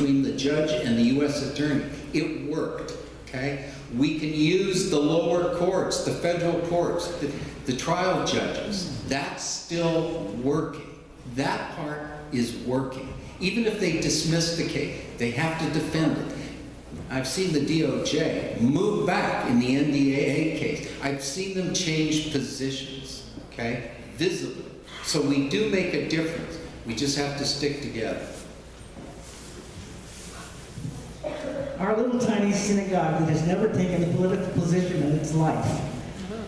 between the judge and the U.S. attorney. It worked, okay? We can use the lower courts, the federal courts, the trial judges. That's still working. That part is working. Even if they dismiss the case, they have to defend it. I've seen the DOJ move back in the NDAA case. I've seen them change positions, okay, visibly. So we do make a difference. We just have to stick together. Our little tiny synagogue that has never taken a political position in its life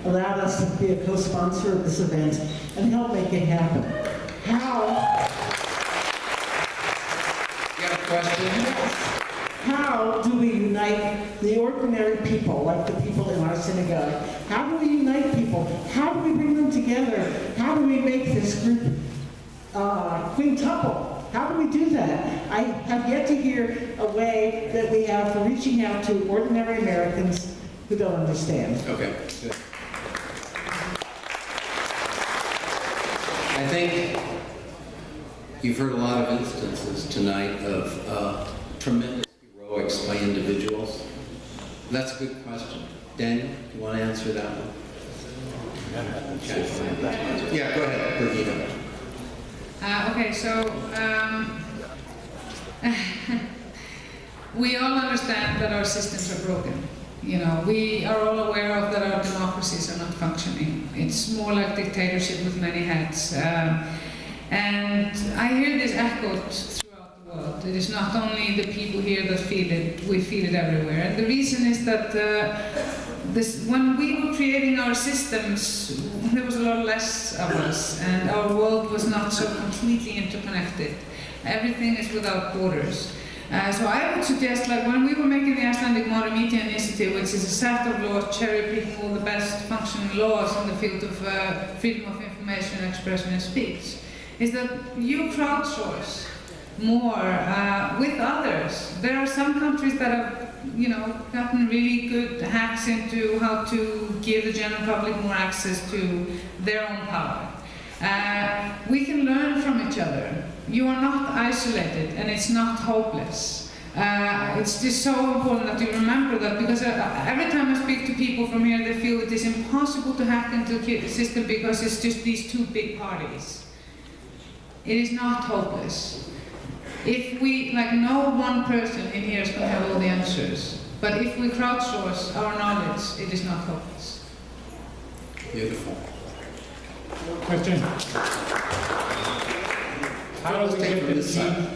allowed us to be a co-sponsor of this event and help make it happen. How? You have a question? Yes. How do we unite the ordinary people, like the people in our synagogue? How do we unite people? How do we bring them together? How do we make this group quintuple? How do we do that? I have yet to hear a way that we have for reaching out to ordinary Americans who don't understand. Okay, good. I think you've heard a lot of instances tonight of tremendous heroics by individuals. That's a good question. Daniel, you want to answer that one? Okay. Yeah, go ahead, Birgitta. Okay, so we all understand that our systems are broken. You know, we are all aware of that our democracies are not functioning. It's more like dictatorship with many heads. And I hear this echoed throughout the world. It is not only the people here that feel it, we feel it everywhere. And the reason is that when we were creating our systems, there was a lot less of us, and our world was not so completely interconnected. Everything is without borders. So I would suggest, like when we were making the Icelandic Modern Media Initiative, which is a set of laws cherry-picking all the best functioning laws in the field of freedom of information, expression, and speech, is that you crowdsource more with others. There are some countries that have, you know, gotten really good hacks into how to give the general public more access to their own power. We can learn from each other. You are not isolated, and it's not hopeless. It's just so important that you remember that, because every time I speak to people from here, they feel it is impossible to hack into the system because it's just these two big parties. It is not hopeless. If we, like, no one person in here is going to have all the answers, but if we crowdsource our knowledge, it is not hopeless. Beautiful. Question. How do we get the genie?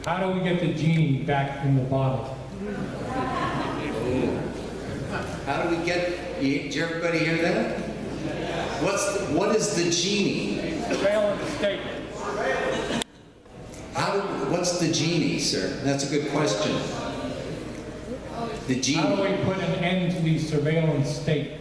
How do we get the genie back in the bottle? How do we get? Did everybody hear that? What is the genie? Surveillance state. What's the genie, sir? That's a good question. The genie. How do we put an end to the surveillance state?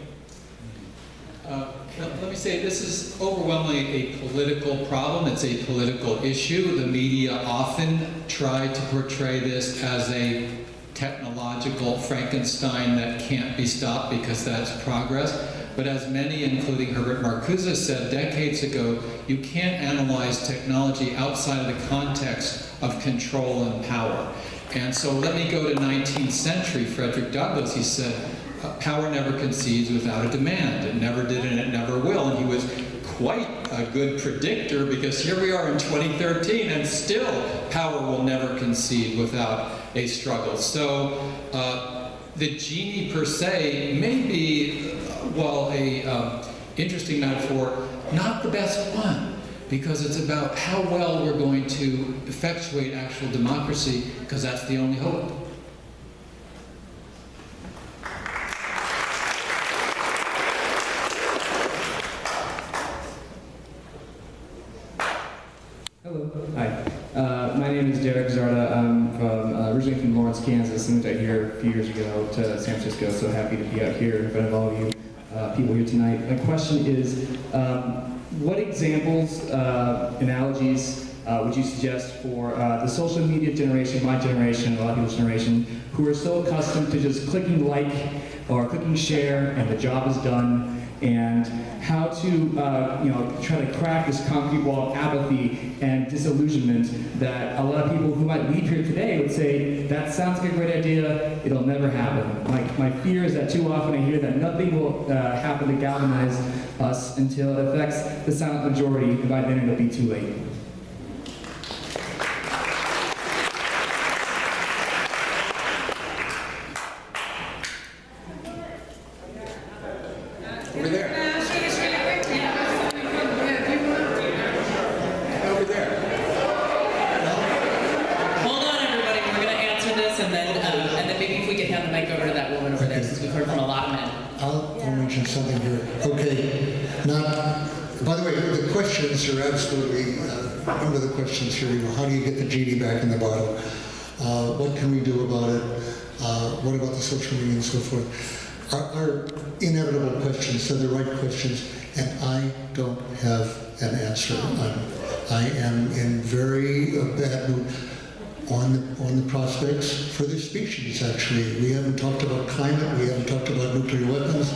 Let me say, this is overwhelmingly a political problem. It's a political issue. The media often try to portray this as a technological Frankenstein that can't be stopped because that's progress. But as many, including Herbert Marcuse, said decades ago, you can't analyze technology outside of the context of control and power. And so let me go to 19th century Frederick Douglass. He said, power never concedes without a demand. It never did and it never will. And he was quite a good predictor, because here we are in 2013 and still power will never concede without a struggle. So the genie per se may be, well, a interesting metaphor, not the best one, because it's about how well we're going to effectuate actual democracy, because that's the only hope. Hello. Hi. My name is Derek Zarda. I'm originally from Lawrence, Kansas, and moved out here a few years ago to San Francisco. So happy to be out here in front of all of you people here tonight. My question is, what examples, analogies would you suggest for the social media generation, my generation, a lot of people's generation, who are so accustomed to just clicking like or clicking share and the job is done, and how to try to crack this concrete wall of apathy and disillusionment that a lot of people who might leave here today would say, that sounds like a great idea, it'll never happen. My fear is that too often I hear that nothing will happen to galvanize us until it affects the silent majority, and by then it'll be too late. Over there. Over there. Hold on, everybody. We're going to answer this, and then maybe if we could hand the mic over to that woman over there, since we've heard from a lot of men. I'll mention something here. Okay. By the way, the questions are absolutely, one of the questions here, how do you get the genie back in the bottle? What can we do about it? What about the social media and so forth? Are inevitable questions, they're the right questions, and I don't have an answer. I am in very bad mood on the prospects for this species, actually. We haven't talked about climate, we haven't talked about nuclear weapons,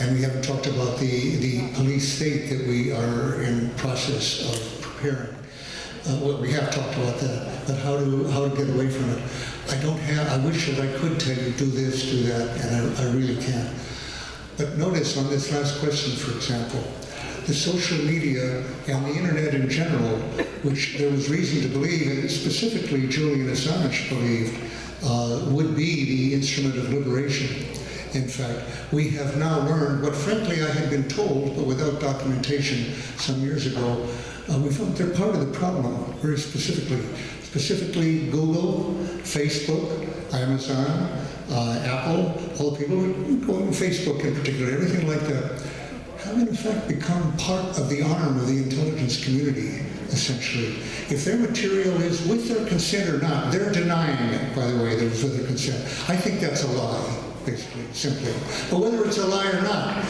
and we haven't talked about the police state that we are in process of preparing. We have talked about that, but how to get away from it. I wish that I could tell you, do this, do that, and I really can't. But notice on this last question, for example, the social media and the internet in general, which there was reason to believe, and specifically Julian Assange believed, would be the instrument of liberation. In fact, we have now learned what frankly I had been told, but without documentation some years ago. We found they're part of the problem, very specifically. Specifically Google, Facebook, Amazon, Apple, all the people who go on Facebook in particular, everything like that, have in effect become part of the arm of the intelligence community, essentially. If their material is with their consent or not, they're denying it, by the way, that it's with their consent. I think that's a lie, basically, simply. But whether it's a lie or not,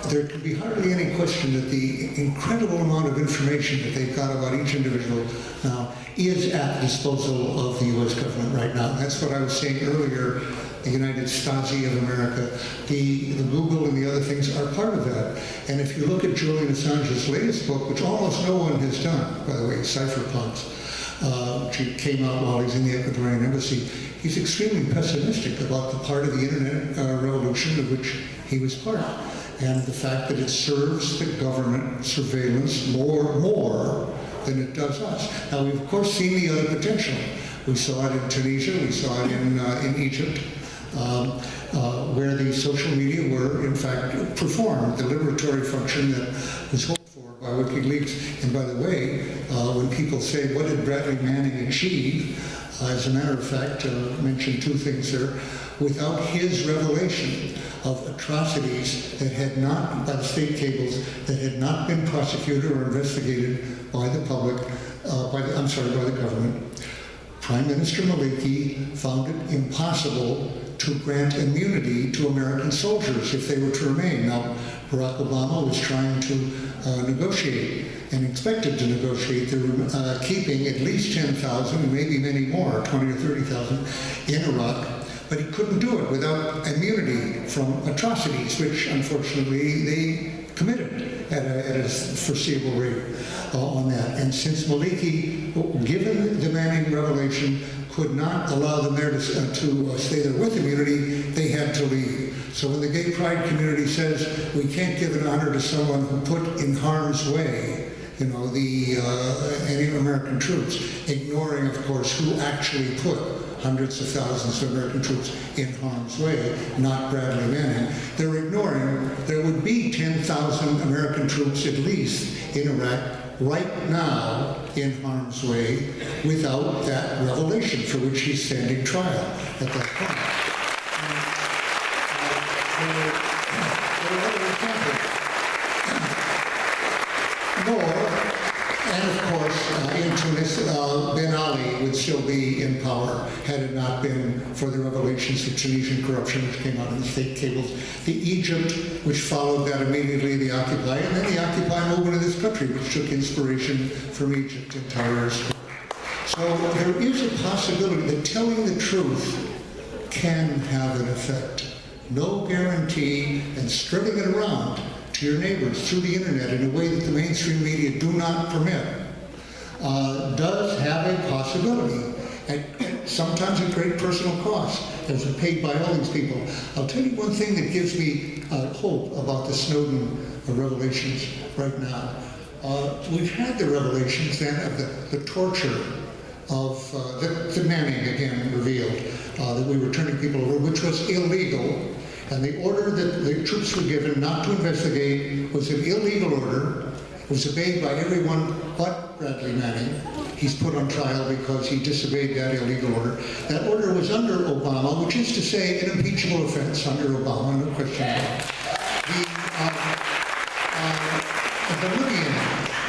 there can be hardly any question that the incredible amount of information that they've got about each individual now is at the disposal of the U.S. government right now. That's what I was saying earlier, the United Stasi of America. The Google and the other things are part of that. And if you look at Julian Assange's latest book, which almost no one has done, by the way, Cypherpunks, which came out while he's in the Ecuadorian embassy, he's extremely pessimistic about the part of the internet revolution of which he was part. And the fact that it serves the government surveillance more than it does us. Now, we've of course seen the other potential. We saw it in Tunisia, we saw it in Egypt, where the social media were, in fact, performed the liberatory function that was hoped for by WikiLeaks. And by the way, when people say, what did Bradley Manning achieve? As a matter of fact, mention two things there. Without his revelation of atrocities that had not, by the state cables, that had not been prosecuted or investigated by the public, by the government, Prime Minister Maliki found it impossible to grant immunity to American soldiers if they were to remain. Now, Barack Obama was trying to negotiate and expected to negotiate the keeping at least 10,000, maybe many more, 20 or 30,000 in Iraq. But he couldn't do it without immunity from atrocities, which unfortunately they committed at a foreseeable rate on that. And since Maliki, given the Manning revelation, could not allow them there to stay there with immunity, they had to leave. So when the gay pride community says we can't give an honor to someone who put in harm's way, any American troops, ignoring, of course, who actually put hundreds of thousands of American troops in harm's way, not Bradley Manning. They're ignoring there would be 10,000 American troops at least in Iraq right now in harm's way without that revelation for which he's standing trial at that point. And of course, in Tunis, Ben Ali would still be in power had it not been for the revelations of Tunisian corruption which came out in the state cables. The Egypt, which followed that immediately, the Occupy, and then the Occupy movement in this country, which took inspiration from Egypt and Tahrir Square. So there is a possibility that telling the truth can have an effect. no guarantee, and spreading it around to your neighbors through the internet in a way that the mainstream media do not permit, does have a possibility, and sometimes at great personal cost, as paid by all these people. I'll tell you one thing that gives me hope about the Snowden revelations right now. We've had the revelations then of the torture of, that Manning again revealed, that we were turning people over, which was illegal, and the order that the troops were given not to investigate was an illegal order. It was obeyed by everyone but Bradley Manning. He's put on trial because he disobeyed that illegal order. That order was under Obama, which is to say an impeachable offense under Obama, no question about it.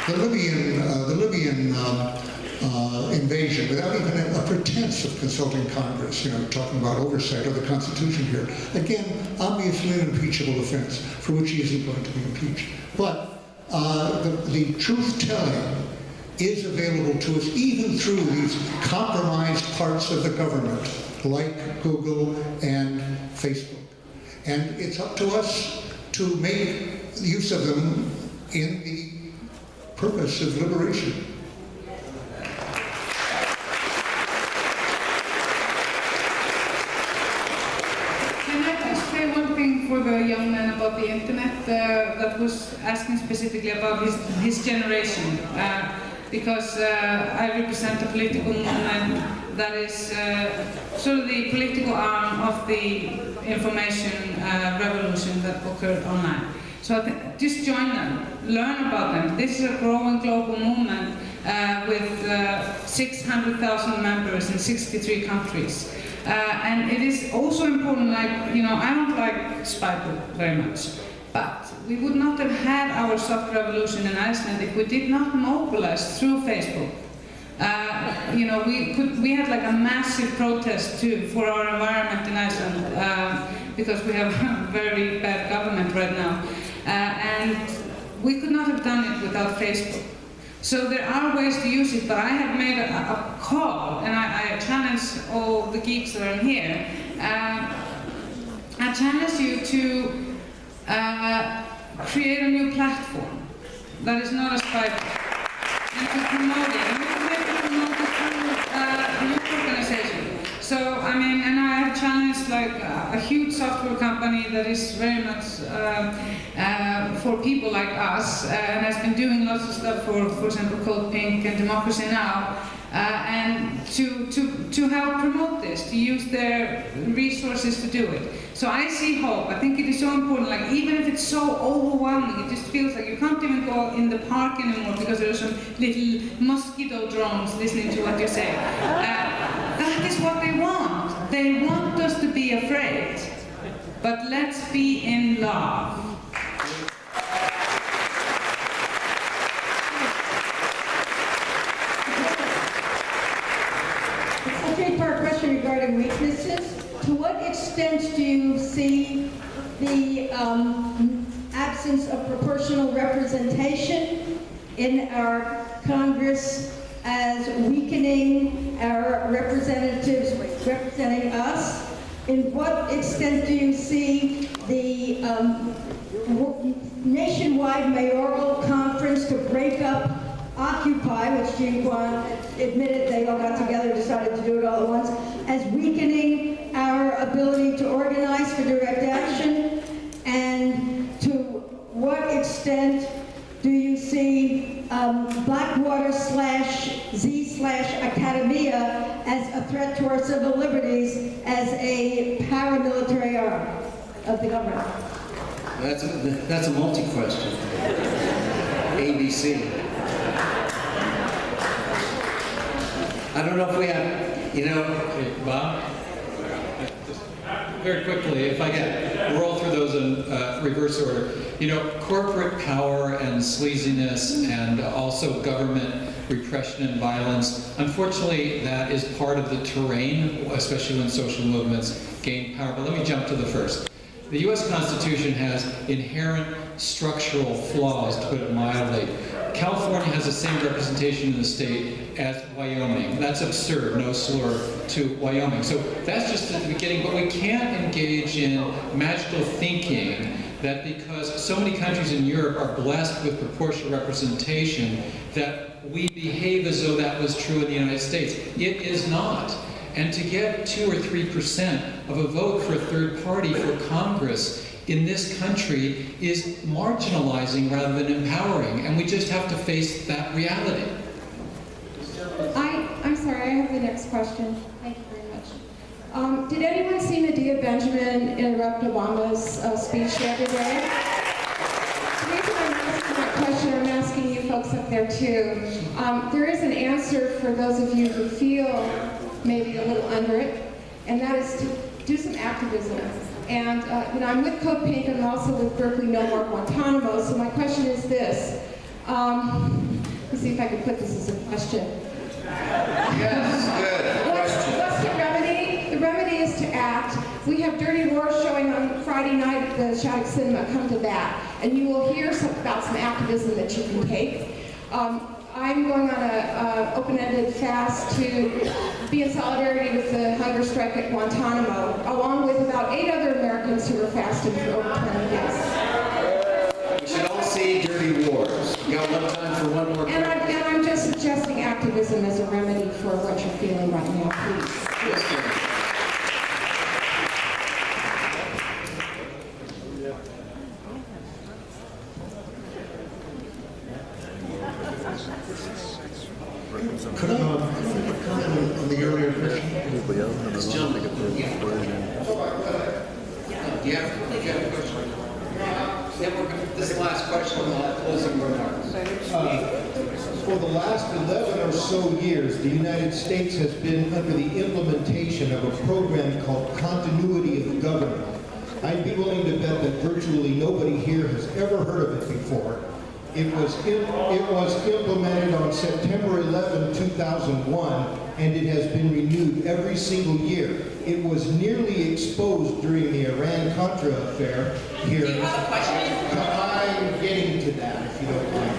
The Libyan invasion, without even a pretense of consulting Congress, talking about oversight of the Constitution here. Again, obviously an impeachable offense for which he isn't going to be impeached. But the truth-telling is available to us even through these compromised parts of the government, like Google and Facebook. And it's up to us to make use of them in the purpose of liberation. Can I just say one thing for the young man about the internet that was asking specifically about his generation? Because I represent a political movement that is sort of the political arm of the information revolution that occurred online. So just join them, learn about them. This is a growing global movement with 600,000 members in 63 countries. And it is also important, like, I don't like spy book very much, but we would not have had our soft revolution in Iceland if we did not mobilize through Facebook. We had like a massive protest too for our environment in Iceland because we have a very bad government right now. And we could not have done it without Facebook. So there are ways to use it, but I have made a call, and I challenge all the geeks that are in here. I challenge you to create a new platform that is not a spy book, and to promote it. And we have to promote it through a youth organization. So, and I have challenged like a huge software company that is very much for people like us, and has been doing lots of stuff for example, Code Pink and Democracy Now! And to help promote this, to use their resources to do it. So I see hope. I think it is so important, like even if it's so overwhelming, it just feels like you can't even go in the park anymore because there are some little mosquito drones listening to what you say. That is what they want. They want us to be afraid. But let's be in love. Three-part question regarding weaknesses. To what extent do you see the absence of proportional representation in our Congress as weakening our representatives representing us? In what extent do you see the nationwide mayoral conference to break up Occupy, which Ji-Hwan admitted they all got together and decided to do it all at once, as weakening our ability to organize for direct action? And to what extent do you see Blackwater/Z/Academia as a threat to our civil liberties as a paramilitary arm of the government? That's a multi-question. ABC. I don't know if we have, Hey, Bob? Just very quickly, if I can roll through those in reverse order. Corporate power and sleaziness and also government repression and violence, unfortunately, that is part of the terrain, especially when social movements gain power. But let me jump to the first. The U.S. Constitution has inherent structural flaws, to put it mildly. California has the same representation in the state as Wyoming. That's absurd, no slur to Wyoming. So that's just at the beginning, but we can't engage in magical thinking that because so many countries in Europe are blessed with proportional representation, that we behave as though that was true in the United States. It is not. And to get 2 or 3% of a vote for a third party for Congress in this country is marginalizing rather than empowering, and we just have to face that reality. I'm sorry, I have the next question. Thank you very much. Did anyone see Nadia Benjamin interrupt Obama's speech the other day? The reason I'm asking that question, I'm asking you folks up there too. There is an answer for those of you who feel maybe a little under it, and that is to do some activism. And I'm with Code Pink, and I'm also with Berkeley No More Guantanamo, so my question is this. Let me see if I can put this as a question. Yes, good question. What's the remedy? The remedy is to act. We have Dirty Wars showing on Friday night at the Shattuck Cinema. Come to that. And you will hear about some activism that you can take. I'm going on an open-ended fast to be in solidarity with the hunger strike at Guantanamo, along with about 8 other Americans who are fasting for over 20 days. We should all see Dirty Wars. We got enough time for one more And I'm just suggesting activism as a remedy for what you're feeling right now, please. Yes, Could I comment on the earlier question? This gentleman. Do you have a question? This is the last question, closing remarks. For the last 11 or so years, the United States has been under the implementation of a program called continuity of government. I'd be willing to bet that virtually nobody here has ever heard of it before. It was implemented on September 11, 2001, and it has been renewed every single year. It was nearly exposed during the Iran-Contra affair here. Do you have a question? I'm getting to that, if you don't mind.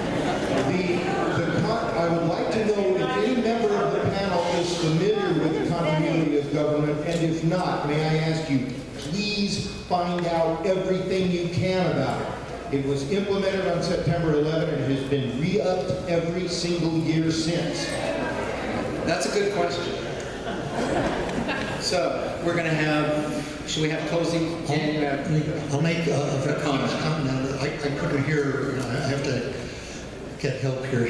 I would like to know if any member of the panel is familiar with the continuity of government, and if not, may I ask you, please find out everything you can about it. It was implemented on September 11 and has been re-upped every single year since. That's a good question. So we're going to have, should we have closing? I'll make a comment. I couldn't hear, I have to get help here,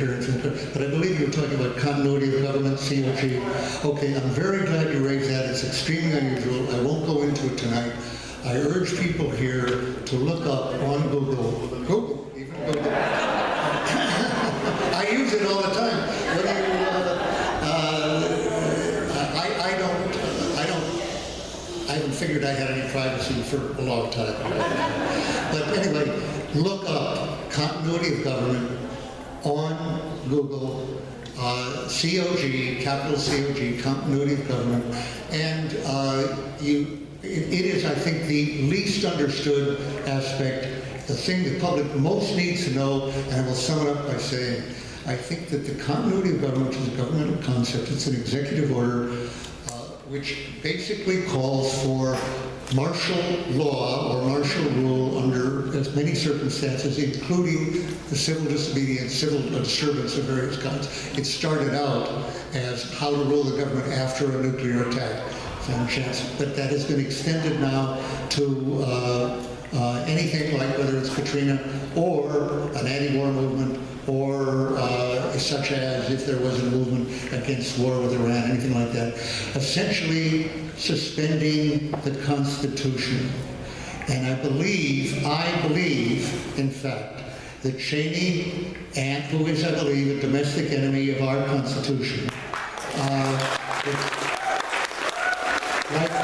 but I believe you were talking about continuity of government, COG. Okay, I'm very glad you raised that. It's extremely unusual. I won't go into it tonight. I urge people here to look up on Google, even Google. I use it all the time. I haven't figured I had any privacy for a long time. But anyway, look up continuity of government on Google, COG, capital COG, continuity of government, and it is, I think, the least understood aspect, the thing the public most needs to know, and I will sum it up by saying, I think that the continuity of government is a governmental concept. It's an executive order which basically calls for martial law or martial rule under as many circumstances, including the civil disobedience, civil disturbance of various kinds. It started out as how to rule the government after a nuclear attack. But that has been extended now to anything like whether it's Katrina or an anti-war movement or such as if there was a movement against war with Iran, anything like that. Essentially suspending the Constitution. And I believe, in fact, that Cheney, and who is, I believe, a domestic enemy of our Constitution, that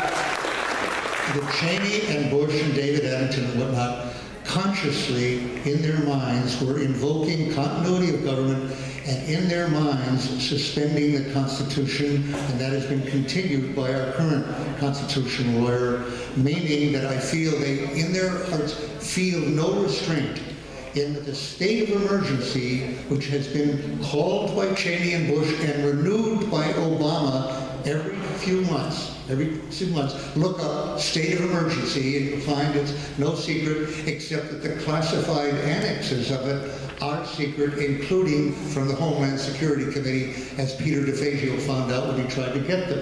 Cheney and Bush and David Addington and whatnot consciously, in their minds, were invoking continuity of government and in their minds suspending the Constitution, and that has been continued by our current constitutional lawyer, meaning that I feel they, in their hearts, feel no restraint in the state of emergency, which has been called by Cheney and Bush and renewed by Obama every few months, look up state of emergency and you'll find it's no secret, except that the classified annexes of it are secret, including from the Homeland Security Committee, as Peter DeFazio found out when he tried to get them.